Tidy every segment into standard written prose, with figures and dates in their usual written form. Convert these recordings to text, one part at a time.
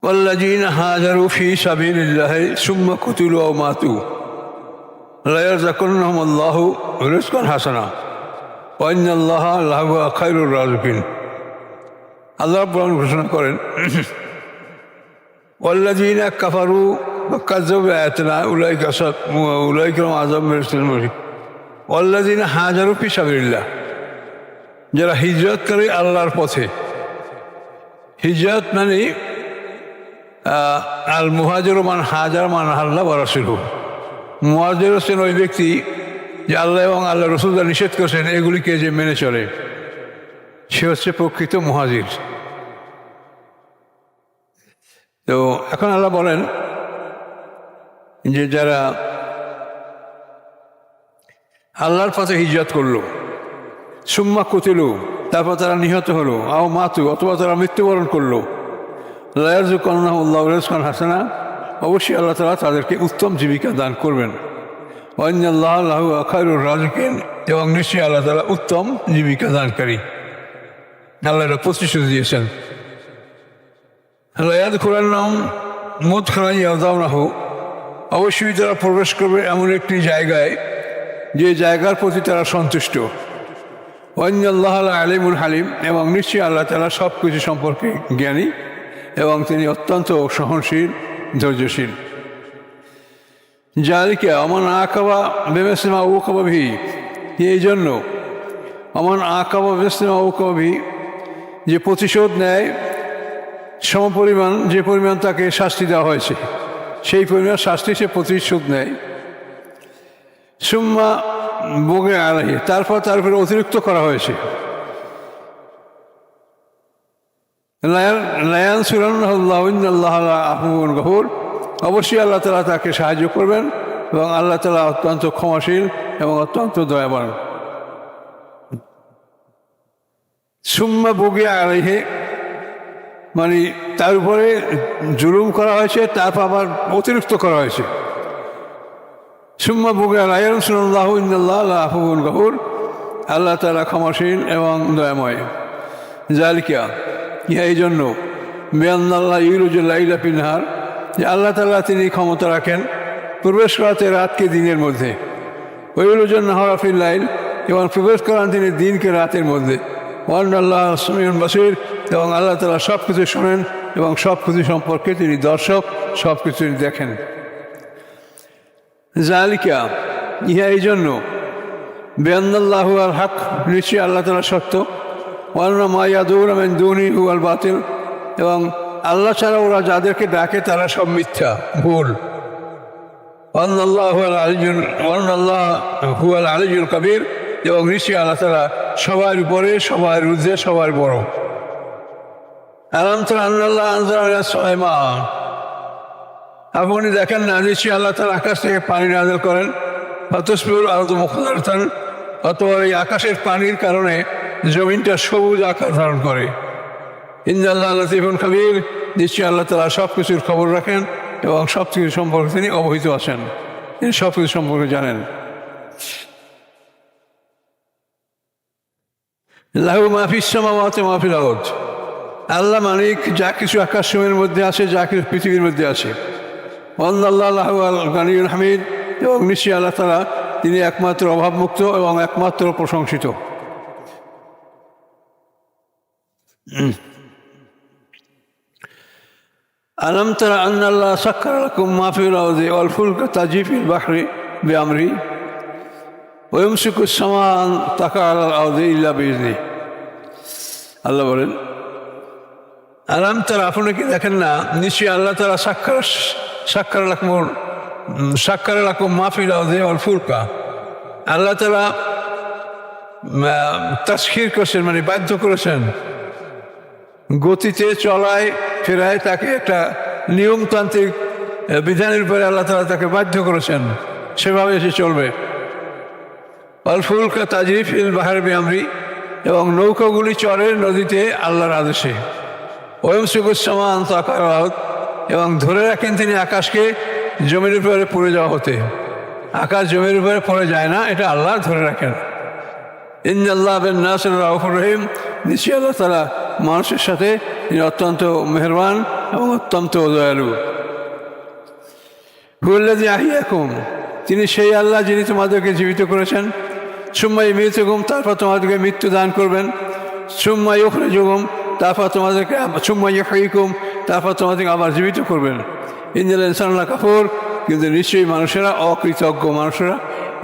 والذين هاجروا في سبيل الله ثم قتلوا أو ماتوا ليرزقنهم الله رزقا حسنا وإن الله لهو خير الرازقين। আল্লাহ রাব্বুল ঘোষণা করেন, والذين كفروا وكذبوا بآياتنا أولئك لهم عذاب من رجس أليم والذين هاجروا في سبيل الله, যারা হিজরত করে আল্লাহর পথে। হিজরত মানে আল মুহাজির মান হাজার মান আল্লাহ ওয়া রাসূলুহু। মুহাজির হচ্ছেন ওই ব্যক্তি যে আল্লাহ এবং আল্লাহ রাসূল যা নিষেধ করেছেন এগুলিকে যে মেনে চলে, সে হচ্ছে প্রকৃত মুহাজির। তো এখন আল্লাহ বলেন যে যারা আল্লাহর পথে হিজরত করলো, সুম্মা কুতিলু, তারপর তারা নিহত হলো, আও মাতু, অথবা তারা মৃত্যুবরণ করলো, লা ইয়ারযুকুহুল্লাহু রিজকান হাসানা, অবশ্যই আল্লাহ তাআলা তাদেরকে উত্তম জীবিকা দান করবেন। ওয়া ইন্নাল্লাহা লাহু খায়রুর রাযিকিন, এবং নিশ্চয়ই আল্লাহ তাআলা উত্তম জীবিকা দানকারী। আল্লাহ এটা প্রতিশ্রুতি দিয়েছেন। লা ইয়াদখুলুন্নাহুম মুদখালান ইয়ারদাউনাহু, অবশ্যই তারা প্রবেশ করবে এমন একটি জায়গায় যে জায়গার প্রতি তারা সন্তুষ্ট। ওয়া ইন্নাল্লাহা আলিমুল হালিম, এবং নিশ্চয়ই আল্লাহ তাআলা সব কিছু সম্পর্কে জ্ঞানী এবং তিনি অত্যন্ত সহনশীল, ধৈর্যশীল। যালিকা অমান আকাবা বিমিসলিমা উকাবা বিহি, এই জন্য অমান আকাবা বিমিসলিমা উকাবা বিহি, যে প্রতিশোধ নেয় সমপরিমাণ, যে পরিমাণ তাকে শাস্তি দেওয়া হয়েছে সেই পরিমাণ শাস্তি সে প্রতিশোধ নেয়। সুম্মা বগে আলাইহি, তারপর তার উপরে অতিরিক্ত করা হয়েছে। লায়ানসুরান্নাহুল্লাহু ইন্নাল্লাহা আফুউন গফুর, অবশ্যই আল্লাহ তাআলা তাকে সাহায্য করবেন এবং আল্লাহ তাআলা অত্যন্ত ক্ষমাশীল এবং অত্যন্ত দয়াবান। সুম্মা বগে আলাইহি মানে তার উপরে জুলুম করা হয়েছে, তারপর আবার অতিরিক্ত করা হয়েছে। সুম্মা বগে লায়ানসুরাল্লাহু ইন্নাল্লাহা আফুউন গফুর, আল্লাহ তাআলা ক্ষমাশীল এবং দয়াময়। যালিকা, ইহা এই জন্য বিআন্নাল্লাহ ইউলিজুল লাইলা ফিন নাহার, যে আল্লাহ তাআলা তিনি ক্ষমতা রাখেন প্রবেশ করাতে রাতকে দিনের মধ্যে, ওয়া ইউলিজুন নাহারা ফিল লাইল, এবং প্রবেশ করান তিনি দিনকে রাতের মধ্যে। ওয়া আন্নাল্লাহা সামিউন বাসীর, এবং আল্লাহ তাআলা সব কিছু শোনেন এবং সব কিছু সম্পর্কে তিনি দর্শক, সব কিছু দেখেন। যালিকা, ইহা এই জন্য বিআন্নাল্লাহু আল হক, নিশ্চয়ই আল্লাহ তাআলা সত্য, ওয়ান্না মা ইয়াদউনা মিন দুনিহি ওয়াল বাতিল, এবং আল্লাহ ছাড়া ওরা যাদেরকে ডাকে তারা সব মিথ্যা, ভুল। ওয়ান্নাল্লাহু হুয়াল আলিয়্যুল কাবীর, এবং নিশ্চয়ই আল্লাহ তাআলা সবার উপরে, সবার ঊর্ধ্বে, সবার বড়। আলাম তারা আন্নাল্লাহা আনজালা মিনাস সামাই মাআন, আপনি দেখেন না নিশ্চয়ই আল্লাহ তাআলা আকাশ থেকে পানি নাযিল করেন। ফাতুসবিহুল আরদু মুখদারাতান, অথবা এই আকাশের পানির কারণে জমিনটা সবুজ আকার ধারণ করে। ইন্নাল্লাহা লাতীফুন খাবীর, নিশ্চয়ই আল্লাহ তাআলা সব কিছুর খবর রাখেন এবং সব কিছু সম্পর্কে তিনি অবহিত আছেন, তিনি সব কিছু সম্পর্কে জানেন। লাহু মা ফিস সামাওয়াতি ওয়া মা ফিল আরদ, আল্লাহ মালিক যা কিছু আকাশের মধ্যে আছে, যা কিছু পৃথিবীর মধ্যে আছে। ওয়ান্নাল্লাহা লাহুল গানিয়্যুল হামিদ, এবং নিশ্চয়ই আল্লাহ তাআলা তিনি একমাত্র অভাবমুক্ত এবং একমাত্র প্রশংসিত। আলম তারা আন্নাল্লাহা সাক্কারা লাকুম মা ফিল আরদি ওয়াল ফুলকা তাজরি ফিল বাহরি বিআমরিহি ওয়া ইউমসিকুস সামাআ আন তাকা আলাল আরদি ইল্লা বিইজনিহি। আল্লাহ বলেন, আলম তারা, আপনি কি দেখেন না নিশ্চয়ই আল্লাহ তাআলা সাক্কারা লাকুম মা ফিল আরদি ওয়াল ফুলকা, আল্লাহ তাআলা তাসখীর করেছেন মানে বাধ্য করেছেন, গতিতে চলায় ফেরায় তাকে একটা নিয়মতান্ত্রিক বিধানের উপরে আল্লাহ তাআলা তাকে বাধ্য করেছেন, সেভাবে সে চলবে। আল ফুলকা তাজরি ফিল বাহরি বিআমরি, এবং নৌকাগুলি চলে নদীতে আল্লাহর আদেশে। ওয়া ইউমসিকুস সামাআ আন তাকা আলাল আরদ, এবং ধরে রাখেন তিনি আকাশকে জমির উপরে পড়ে যাওয়া হতে। আকাশ জমির উপরে পড়ে যায় না, এটা আল্লাহ ধরে রাখেন। ইন্নাল্লাহা বিন-নাসি রাউফুর রহিম, নিশ্চয়ই আল্লাহ তাআলা মানুষের সাথে তিনি অত্যন্ত মেহেরবান এবং অত্যন্ত দয়ালু। হুয়াল্লাযী আহইয়াকুম, তিনি সেই আল্লাহ যিনি তোমাদেরকে জীবিত করেছেন। সুম্মা ইউমীতুকুম, তারপর তোমাদেরকে মৃত্যু দান করবেন। সুম্মা ইউখরিজুকুম, তারপর তোমাদেরকে সুম্মা ইউহয়িকুম, তারপর তোমাদেরকে আবার জীবিত করবেন। ইন্নাল ইনসানা লাকাফুর, কিন্তু নিশ্চয়ই মানুষেরা অকৃতজ্ঞ, মানুষেরা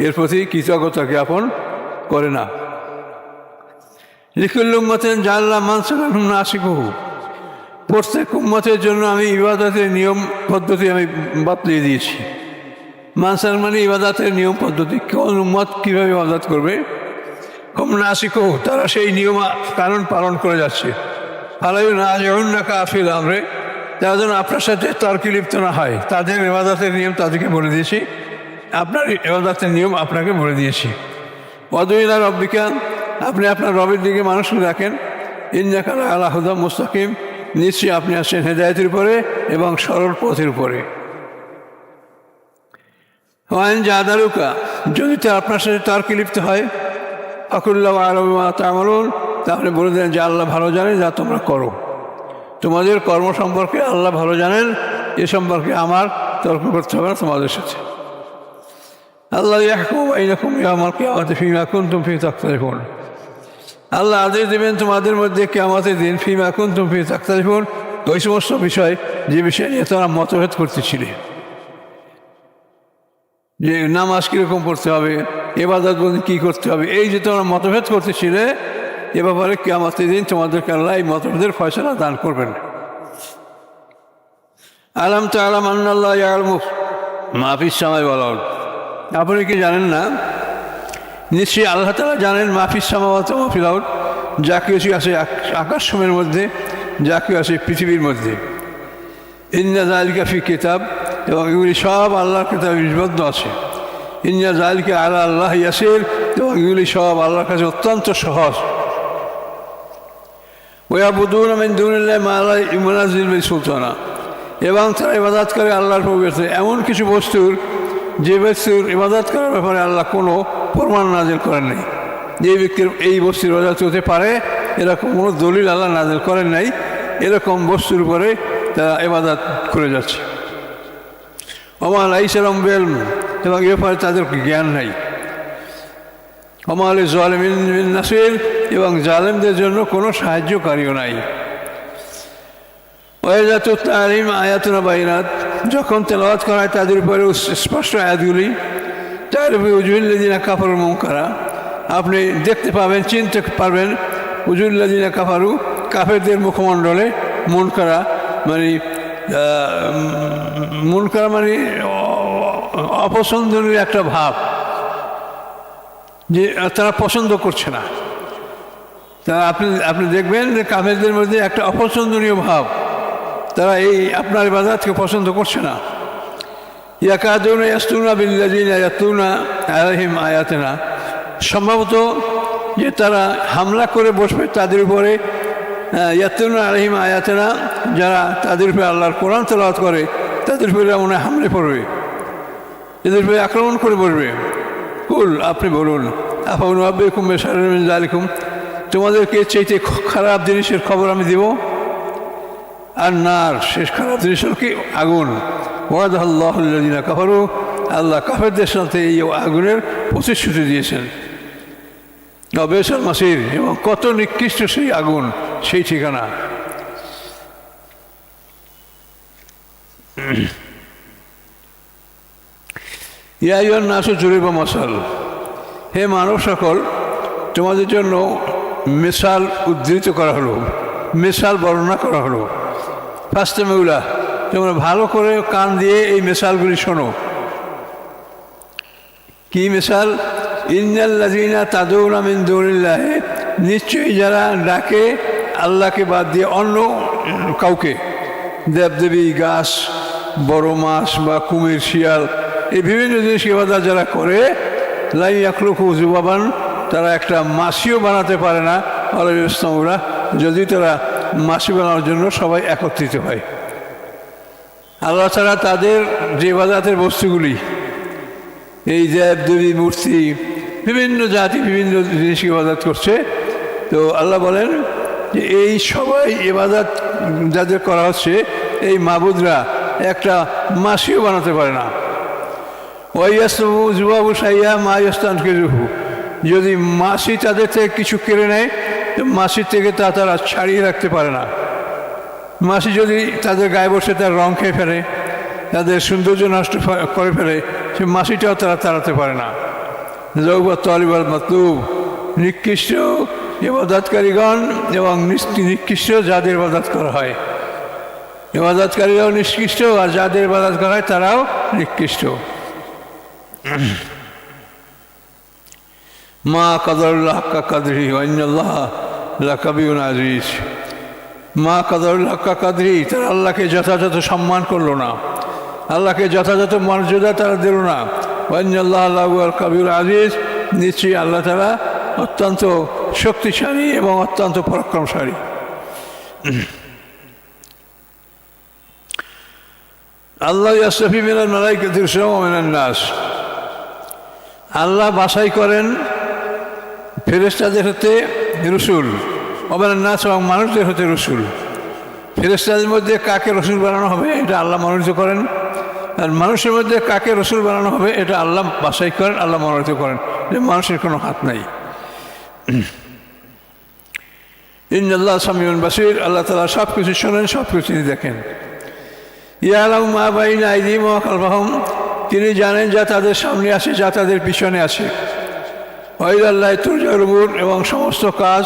এর প্রতি কৃতজ্ঞতা জ্ঞাপন করে না। লিকুল্লি উম্মাতিন জাআলনা মানসাকাহুম নাসিকুহু, প্রত্যেক উম্মতের জন্য আমি ইবাদতের নিয়ম পদ্ধতি আমি বাতলিয়ে দিয়েছি। মানসাক মানে ইবাদতের নিয়ম পদ্ধতি, কোন উম্মত কীভাবে ইবাদত করবে। হুম নাসিকুহু, তারা সেই নিয়ম কানুন পালন করে যাচ্ছে। ফালায়ুনাজিউন্নাকা ফিল আমরি, তারা যেন আপনার সাথে তর্কে লিপ্ত না হয়। তাদের ইবাদতের নিয়ম তাদেরকে বলে দিয়েছি, আপনার ইবাদতের নিয়ম আপনাকে বলে দিয়েছি। ওয়াদু ইলা রাব্বিকা, আপনি আপনার রবের দিকে মানুষকে ডাকেন। ইন্নাকা আলা হুদা মুস্তাকিম, নিশ্চয়ই আপনি আছেন হেদায়েতের উপরে এবং সরল পথের উপরে। ওয়াইন জাদালুকা, যদি তা আপনার সাথে তর্কে লিপ্ত হয়, ফাকুল্লাহু আ'লামু বিমা তা'মালুন, তাহলে বলে দেন যে আল্লাহ ভালো জানেন যা তোমরা করো। তোমাদের কর্ম সম্পর্কে আল্লাহ ভালো জানেন, এ সম্পর্কে আমার তর্ক করতে হবে না তোমাদের সাথে। আল্লাহ ইয়াহকুমু বাইনাকুম ইয়াওমাল কিয়ামাতি ফীমা কুনতুম ফীহি তাখতালিফুন, আল্লাহ আদেশ দেবেন তোমাদের মধ্যে কিয়ামতের দিন ফীমা কুনতুম ফীহি তাখতালিফুন, ওই সমস্ত বিষয় যে বিষয় নিয়ে তোমরা মতভেদ করতেছিলে। যে নামাজ কীরকম পড়তে হবে, ইবাদত বন্দেগী কী করতে হবে, এই যে তোমরা মতভেদ করতেছিলে, এ ব্যাপারে কিয়ামতের দিন তোমাদেরকে আল্লাহ এই মতভেদের ফয়সালা দান করবেন। আলাম তা'লাম আন্নাল্লাহ ইয়া'লামু মা ফিস সামাওয়াতি ওয়াল আরদ, আপনি কি জানেন না, নিশ্চয়ই আল্লাহ তাআলা জানেন মা ফিস সামাওয়াতি ওয়া মা ফিল আরদ, যা কিছু আছে আকাশসমূহের মধ্যে, যা কিছু আছে পৃথিবীর মধ্যে। ইন্না যালিকা ফি কিতাব, এবং এগুলি সব আল্লাহর কিতাবে লিপিবদ্ধ আছে। ইন্না যালিকা আলা আল্লাহি ইয়াসির, এবং এগুলি সব আল্লাহর কাছে অত্যন্ত সহজ। ওয়াবুদুনা মিন দুনিল্লাহি মা লা ইউনাজ্জিলু বিহি সুলতানা, এবং তারা ইবাদত করে আল্লাহর পরিবর্তে এমন কিছু বস্তুর, যে বস্তুর ইবাদত করার ব্যাপারে আল্লাহ কোনো প্রমাণ নাজিল করেন নাই। যে ব্যক্তির এই বস্তুর ইবাদত হতে পারে এরকম কোনো দলিল আল্লাহ নাজিল করেন নাই, এরকম বস্তুর উপরে তারা ইবাদত করে যাচ্ছে। ওমা লাইসা লাহুম বিল, এবং এ ব্যাপারে তাদের জ্ঞান নাই। ওমা লিয-যালিমিন মিন নাসির, এবং জালেমদের জন্য কোনো সাহায্যকারীও নাই। ওয়াইযা তুতলা আলাইহিম আয়াতুনা বাইনাত, যখন তেলাওয়াত করা হয় তাদের উপরে স্পষ্ট আয়াতগুলি, তা'রিফু ফি উজুহিল্লাযিনা কাফারুল মুনকারা, আপনি দেখতে পাবেন, চিনতে পারবেন উজুহিল্লাযিনা কাফারু, কাফেরদের মুখমণ্ডলে, মুনকারা মানে মুনকারা মানে অপছন্দনীয় একটা ভাব, যে তারা পছন্দ করছে না। তা আপনি দেখবেন যে কাফেরদের মধ্যে একটা অপছন্দনীয় ভাব, তারা এই আপনার ইবাদতকে পছন্দ করছে না। ইয়াকাদুনা ইয়াসতুনা বিল্লাযিনা ইয়াতলুনা আলাইহিম আয়াতিনা, সম্ভবত যে তারা হামলা করে বসবে তাদের উপরে। ইয়াতলুনা আলাইহিম আয়াতিনা, যারা তাদের উপরে আল্লাহর কোরআন তেলাওয়াত করে তাদের উপরে মনে হামলে পড়বে, এদের উপরে আক্রমণ করে বসবে। কুল, আপনি বলুন, আফানুনাব্বিউকুম বিশাররিন মিন যালিকুম, তোমাদেরকে চাইতে খারাপ জিনিসের খবর আমি দেব। আর নার, শেষ খারাপ জিনিস হল কি, আগুন। ওয়াদাল্লাহুল্লাযিনা কাফারু, আল্লাহ কাফেরদের সাথে এই আগুনের প্রতিশ্রুতি দিয়েছেন। বিসাল মাসির, এবং কত নিকৃষ্ট সেই আগুন, সেই ঠিকানা। ইয়া আইয়ুহান নাসু যুরিবা মাসাল, হে মানব সকল, তোমাদের জন্য মিসাল উদ্ধৃত করা হলো, মিসাল বর্ণনা করা হলো। ফাস্তামিউলা, তোমরা ভালো করে কান দিয়ে এই মিসালগুলি শোনো। কি মিসাল? ইন্নাল্লাযিনা তাদউনা মিন দুনিল্লাহি, নিশ্চয়ই যারা ডাকে আল্লাহকে বাদ দিয়ে অন্য কাউকে, দেবদেবী, গাছ, বড় মাছ বা কুমির, শিয়াল, এই বিভিন্ন জিনিস ইবাদত যারা করে, লা ইয়াখলুকু যুবাবান, তারা একটা মাছিও বানাতে পারে না। আল্লাহ, যদি তারা মাছি বানানোর জন্য সবাই একত্রিত হয়। আল্লাহ ছাড়া তাদের যে ইবাদতের বস্তুগুলি, এই দেবদেবী, মূর্তি, বিভিন্ন জাতি বিভিন্ন জিনিস ইবাদত করছে, তো আল্লাহ বলেন যে এই সবাই ইবাদত যাদের করা হচ্ছে এই মাবুদরা একটা মাসিও বানাতে পারে না। ওয়াইয়াসবু জুবাবু সাইয়া মায়াস্তান কেজুহু, যদি মাসি তাদের থেকে কিছু কেড়ে নেয় তো মাসির থেকে তারা ছাড়িয়ে রাখতে পারে না। মাসি যদি তাদের গায়ে বসে তার রং খেয়ে ফেলে, তাদের সৌন্দর্য নষ্ট করে ফেলে, সে মাসিটাও তারা তাড়াতে পারে না। জৌবা তলিবাল মাতলুব, নিকৃষ্ট ইবাদতকারীগণ এবং নিকৃষ্ট যাদের ইবাদত করা হয়, ইবাদতকারীরাও নিকৃষ্ট আর যাদের ইবাদত করা হয় তারাও নিকৃষ্ট। মা কাদরুল্লাহ হাক্কা কাদরিহি ওয়া ইন্নাল্লাহ লাকাবিয়ুন আজিজ। মা কাদরুল্লাহ হাক্কা কাদরিহি, তারা আল্লাহকে যথাযথ সম্মান করলো না, আল্লাহকে যথাযথ মর্যাদা তারা দিল না। ওয়া ইন্নাল্লাহ লাহুল কাবিয়ুল আজিজ, নিশ্চয়ই আল্লাহ তাআলা অত্যন্ত শক্তিশালী এবং অত্যন্ত পরাক্রমশালী। আল্লাহ ইয়াসতাফি মিনাল মালাইকাতি রুসুলান ওয়া মিনান নাস, আল্লাহ বাছাই করেন ফেরেশতাদের হতে রসুল, ওয়া মিনান নাস, এবং মানুষদের হতে রসুল। ফেরেশতাদের মধ্যে কাকে রসুল বানানো হবে এটা আল্লাহ মনোনীত করেন, আর মানুষের মধ্যে কাকে রসুল বানানো হবে এটা আল্লাহ বাছাই করেন, আল্লাহ মনোনীত করেন, যে মানুষের কোনো হাত নাই। ইন্নাল্লাহ সামিউন বাসীর, আল্লাহ তাআলা সব কিছু শোনেন, সব কিছু দেখেন। ইয়ালামু মা বাইনা আইদিহিম ওয়া খালফাহুম, তিনি জানেন যা তাদের সামনে আছে, যা তাদের পিছনে আছে। ওয়া ইলাল্লাহি তুরজাউল উমুর, এবং সমস্ত কাজ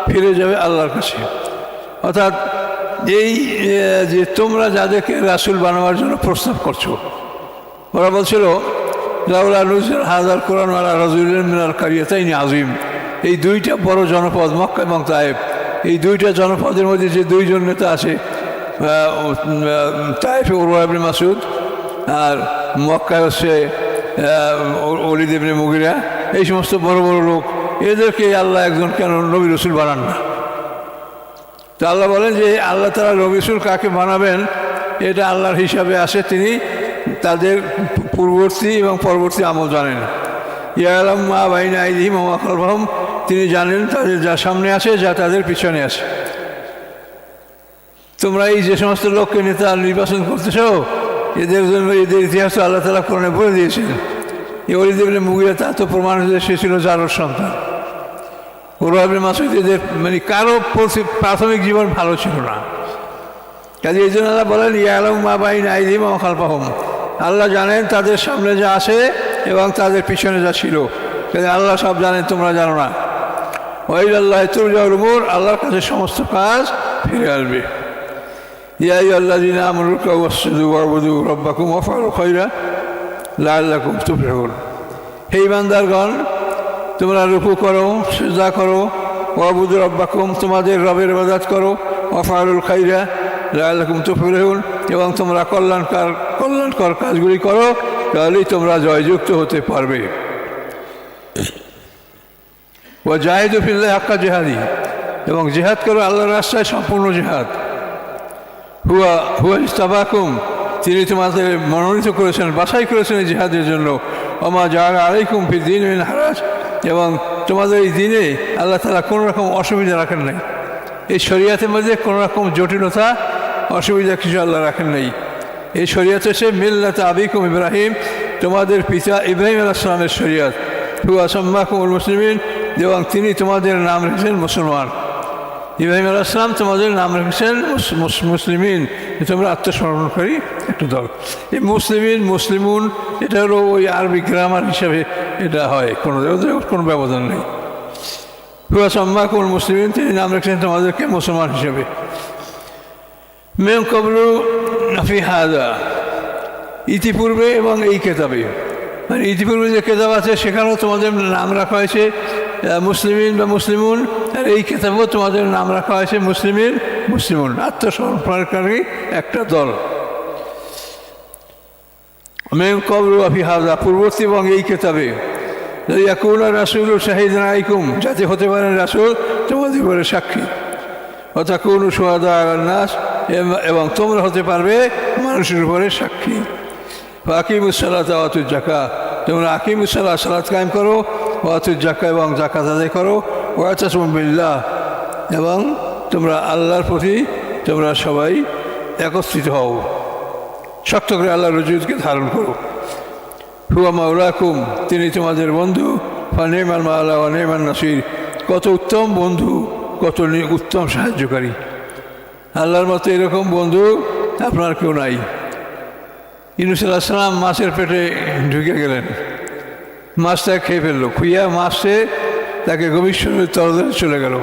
ফিরে যাবে আল্লাহর কাছে। অর্থাৎ এই যে তোমরা যাদেরকে রাসূল বানাবার জন্য প্রস্তাব করছো, ওরা বলছিল লাউলা নুজিলা হাযাল কুরআন আলা রাজুলিন মিনাল কারিয়াতাইনি আযীম, এই দুইটা বড় জনপদ মক্কা এবং তায়েফ, এই দুইটা জনপদের মধ্যে যে দুইজন নেতা আছে, তায়েফে উরওয়া ইবনে মাসউদ আর মক্কায় হচ্ছে ওলীদ ইবনে মুগিরা, এই সমস্ত বড় বড় লোক, এদেরকে আল্লাহ একজন কেন নবী রসুল বানান না? তো আল্লাহ বলেন যে আল্লাহ তাআলা নবী রসুল কাকে বানাবেন এটা আল্লাহর হিসাবে আসে, তিনি তাদের পূর্ববর্তী এবং পরবর্তী আমল জানেন। ইয়ালামু মা বাইনা আইদিহিম ওয়া মা খালফাহুম, তিনি জানেন তাদের যা সামনে আছে, যা তাদের পিছনে আছে। তোমরা এই যে সমস্ত লোককে নেতা নির্বাচন করতেছ, এদের জন্য এদের ইতিহাস তো আল্লাহ তাআলা কোরআনে বলে দিয়েছেন। এই ওলীদ ইবনে মুগিরা, তা তো প্রমাণ হয়েছে সে ছিল জারর সন্তান। উরওয়া ইবনে মাসউদ, এদের মানে কারো প্রাথমিক জীবন ভালো ছিল না। কাজে এই জন্য আল্লাহ বলেন ইয়ালামু মা বাইনা আইদিহিম ওয়া মা খালফাহুম, আল্লাহ জানেন তাদের সামনে যা আছে এবং তাদের পিছনে যা ছিল। কাজে আল্লাহ সব জানেন, তোমরা জানো না। ওয়া ইলাল্লাহি তুরজাউল উমুর, আল্লাহর কাছে সমস্ত কাজ ফিরে আসবে। ইয়া আইয়ুহাল্লাযীনা আমানু রুকউ ওয়াসজুদু ওয়া'বুদু রাব্বাকুম ওয়াফআলু খায়রা লাআল্লাকুম তুফলিহুন। হে ইমানদারগণ, তোমরা রুকু করো, সিজদা করো, ওয়া'বুদু রাব্বাকুম, তোমাদের রবের ইবাদত করো, ওয়াফআলুল খায়রা লাআল্লাকুম তুফলিহুন, এবং তোমরা কল্যাণকর কাজগুলি করো, তাহলেই তোমরা জয়যুক্ত হতে পারবে। ওয়া জাহিদু ফিল্লাহি হাক্কা জিহাদি, এবং জিহাদ করো আল্লাহর রাস্তায় সম্পূর্ণ জিহাদ। হুয়া ইজতাবাকুম, তিনি তোমাদের মনোনীত করেছেন, বাছাই করেছেন এই জিহাদের জন্য। ওয়া মা জাআলা আলাইকুম ফিদ-দীনি মিন হারাজ, এবং তোমাদের এই দিনে আল্লাহ তাআলা কোনো রকম অসুবিধা রাখেন নাই, এই শরীয়তের মধ্যে কোনো রকম জটিলতা অসুবিধা কিছু আল্লাহ রাখেন নাই। এই শরীয়ত হচ্ছে মিল্লাত আবিকুম ইব্রাহিম, তোমাদের পিতা ইব্রাহিম আলাইহিস সালামের শরীয়ত। হুয়া সাম্মাকুমুল মুসলিমিন, এবং তিনি তোমাদের নাম রেখেছেন মুসলমান। ইব্রাহিম আলাইহিস সালাম তোমাদের নাম রেখেছেন মুসলিমিন, তোমরা আত্মসমর্পণকারী একটা দল। এই মুসলিমিন মুসলিমুন এটা হলো ওই আরবি গ্রামার হিসাবে এটা হয়, কোনো ব্যবধান নেই। হুয়া সাম্মাকুমুল মুসলিমিন, তিনি নাম রেখেছেন তোমাদেরকে মুসলমান হিসাবে। মিন ক্বাবলু ফি হাযা, ইতিপূর্বে এবং এই কেতাবে, মানে ইতিপূর্বে যে কেতাব আছে সেখানেও তোমাদের নাম রাখা হয়েছে মুসলিমিন বা মুসলিমুন, আর এই কেতাবেও তোমাদের নাম রাখা হয়েছে মুসলিমিন মুসলিমুন, আত্মসমর্পণকারী একটা দল। মিন ক্বাবলু ফি হাযা, পূর্ববর্তী এবং এই কেতাবে। ইয়াকুনা রাসূলু শাহিদান আলাইকুম, যাতে হতে পারেন রাসূল তোমাদের উপরে সাক্ষী। ওয়া তাকুনু শুহাদা আলান নাস, এবং তোমরা হতে পারবে মানুষের উপরে সাক্ষী। আকিমুস সালাতা ওয়া আতুজ যাকাত, তোমরা আকিমুস সালাত, সালাত কায়েম করো, ওয়া আতুজ যাকাত, এবং যাকাত আদায় করো, ওয়া তাসমু বিল্লাহ, এবং তোমরা আল্লাহর প্রতি তোমরা সবাই একত্রিত হও, শক্ত করে আল্লাহর রজুদকে ধারণ করো। হুয়া মাওলাকুম, তিনি তোমাদের বন্ধু, ফানেমান মাওলা ওয়া নেমান নাসির, কত উত্তম বন্ধু, কত উত্তম সাহায্যকারী। আল্লাহর মতো এরকম বন্ধু আপনার কেউ নাই। ইউনূস আলাইহিস সালাম মাছের পেটে ঢুকে গেলেন, মাছটা খেয়ে ফেললো, খুইয়া মাছে তাকে গভীর সমুদ্রের তলদেশে চলে গেল।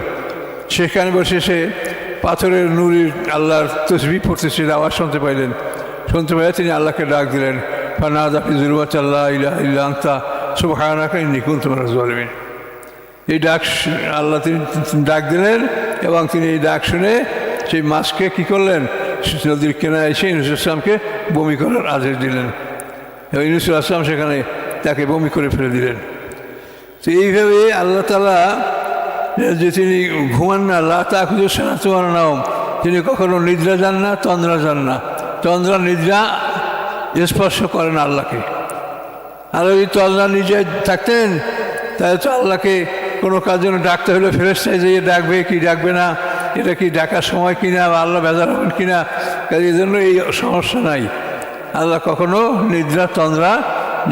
সেখানে বসে সে পাথরের নুরির আল্লাহর তসবিহ পড়তেছে, আওয়াজ শুনতে পাইলেন। শুনতে পাইলে তিনি আল্লাহকে ডাক দিলেন, ফানাদা ফি যুলমাতি আল্লা ইলাহা ইল্লা আনতা সুবহানাকা ইন্নী কুনতু মিনাজ জালিমিন। এই ডাক আল্লাহ তিনি ডাক দিলেন এবং তিনি এই ডাক শুনে সেই মাছকে কী করলেন, নদীর কেনায় এসে ইউনূস আলাইহিস সালামকে বমি করার আদেশ দিলেন এবং ইউনূস আলাইহিস সালাম সেখানে তাকে বমি করে ফেলে দিলেন। তো এইভাবে আল্লাহ তাআলা যে তিনি ঘুমান না, লা তাখুযুহু সিনাতুন ওয়ালা নাওম, তিনি কখনো নিদ্রা যান না, তন্দ্রা যান না। তন্দ্রা নিদ্রা স্পর্শ করেন আল্লাহকে। আর যদি তন্দ্রা নিজে থাকতেন তাহলে তো আল্লাহকে কোনো কাজ জন্য ডাকতে হলে ফেরেশতায় যেয়ে ডাকবে কি ডাকবে না, এটা কি ডাকার সময় কিনা বা আল্লাহ বেজার হবেন কিনা, কাজে এই জন্য এই সমস্যা নাই। আল্লাহ কখনো নিদ্রা তন্দ্রা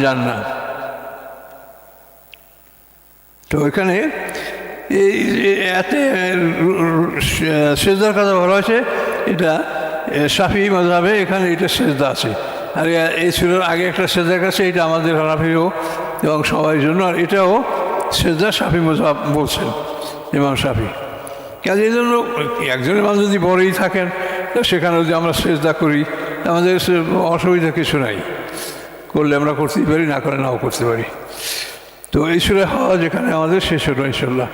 যান না। তো এখানে এই এতে সেজদার কথা বলা হয়েছে, এটা শাফিঈ মাযহাবে এখানে এটা সেজদা আছে। আর এই সূরার আগে একটা সেজদার কাছে, এটা আমাদের হানাফিও এবং সবার জন্য, আর এটাও সেজদা শাফিঈ মাযহাব বলছেন ইমাম শাফিঈ। কাজে এই জন্য একজন ইমাম যদি বড়ই থাকেন সেখানে যদি আমরা সেজদা করি আমাদের অসুবিধা কিছু নাই, করলে আমরা করতেই পারি, না করে নাও করতে পারি। তো এই সূরা হজ যেখানে আমাদের শেষ হলো ইনশাআল্লাহ।